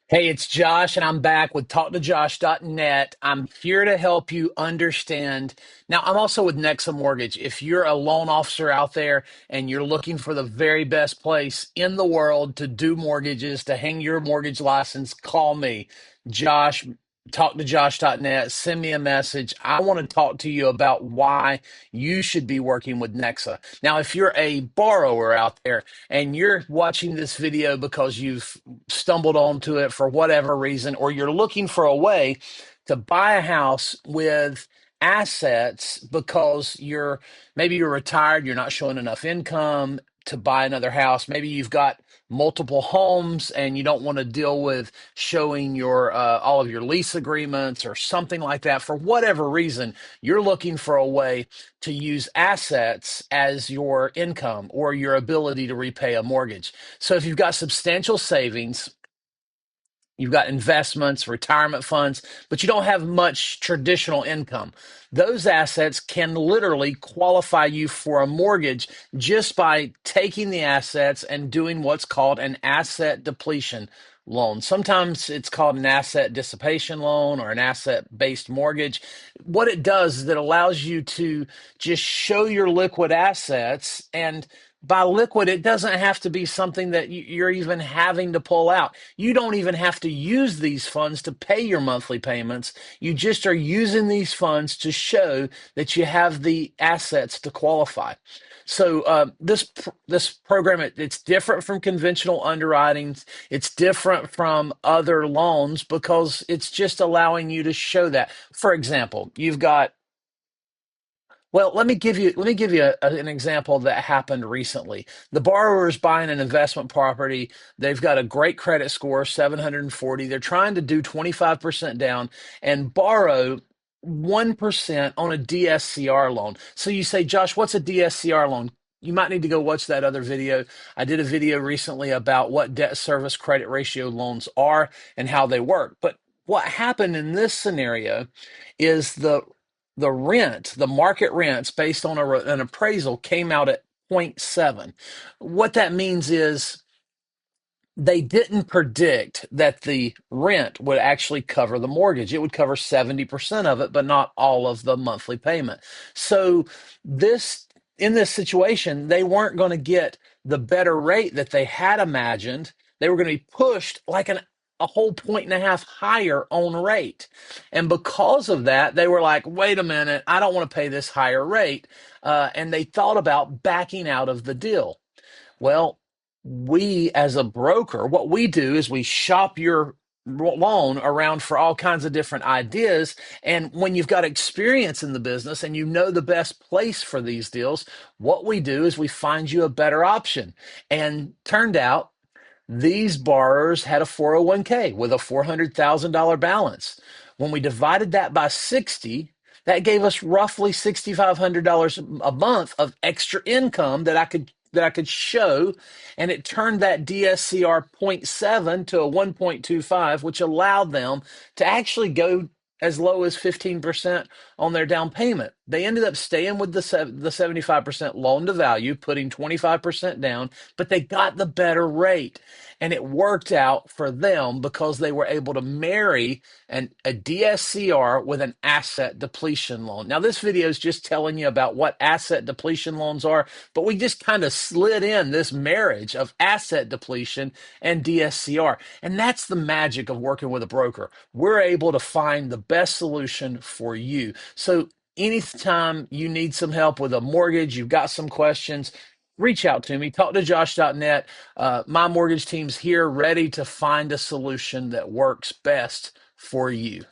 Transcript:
Hey, it's Josh, and I'm back with talktojosh.net. I'm here to help you understand. Now, I'm also with NEXA Mortgage. If you're a loan officer out there and you're looking for the very best place in the world to do mortgages, to hang your mortgage license, call me, Josh, talktojosh.net. Send me a message. I want to talk to you about why you should be working with NEXA. Now, if you're a borrower out there and you're watching this video because you've stumbled onto it for whatever reason, or you're looking for a way to buy a house with assets because maybe you're retired, you're not showing enough income to buy another house. Maybe you've got multiple homes and you don't want to deal with showing your all of your lease agreements or something like that. For whatever reason, you're looking for a way to use assets as your income or your ability to repay a mortgage. So if you've got substantial savings, you've got investments, retirement funds, but you don't have much traditional income, those assets can literally qualify you for a mortgage just by taking the assets and doing what's called an asset depletion loan. Sometimes it's called an asset dissipation loan or an asset based mortgage. What it does is it allows you to just show your liquid assets. And by liquid, it doesn't have to be something that you're even having to pull out. You don't even have to use these funds to pay your monthly payments. You just are using these funds to show that you have the assets to qualify. So this program, it's different from conventional underwriting. It's different from other loans because it's just allowing you to show that. For example, you've got well, let me give you an example that happened recently. The borrower is buying an investment property. They've got a great credit score, 740. They're trying to do 25% down and borrow 1% on a DSCR loan. So you say, Josh, what's a DSCR loan? You might need to go watch that other video. I did a video recently about what debt service credit ratio loans are and how they work. But what happened in this scenario is the market rents based on an appraisal came out at zero point 0.7. What that means is they didn't predict that the rent would actually cover the mortgage. It would cover 70% of it, but not all of the monthly payment. So this in this situation, they weren't going to get the better rate that they had imagined. They were going to be pushed like a whole point and a half higher on rate. And because of that, they were like, wait a minute, I don't want to pay this higher rate. And they thought about backing out of the deal. Well, we as a broker, what we do is we shop your loan around for all kinds of different ideas. And when you've got experience in the business and you know the best place for these deals, what we do is we find you a better option. And turned out these borrowers had a 401k with a $400,000 balance. When we divided that by 60, that gave us roughly $6,500 a month of extra income that I could show, and it turned that DSCR zero point 0.7 to a 1.25, which allowed them to actually go as low as 15% on their down payment. They ended up staying with the 75% loan to value, putting 25% down, but they got the better rate. And it worked out for them because they were able to marry a DSCR with an asset depletion loan. Now, this video is just telling you about what asset depletion loans are, but we just kind of slid in this marriage of asset depletion and DSCR. And that's the magic of working with a broker. We're able to find the best solution for you. So anytime you need some help with a mortgage, you've got some questions, reach out to me, talktojosh.net. My mortgage team's here ready to find a solution that works best for you.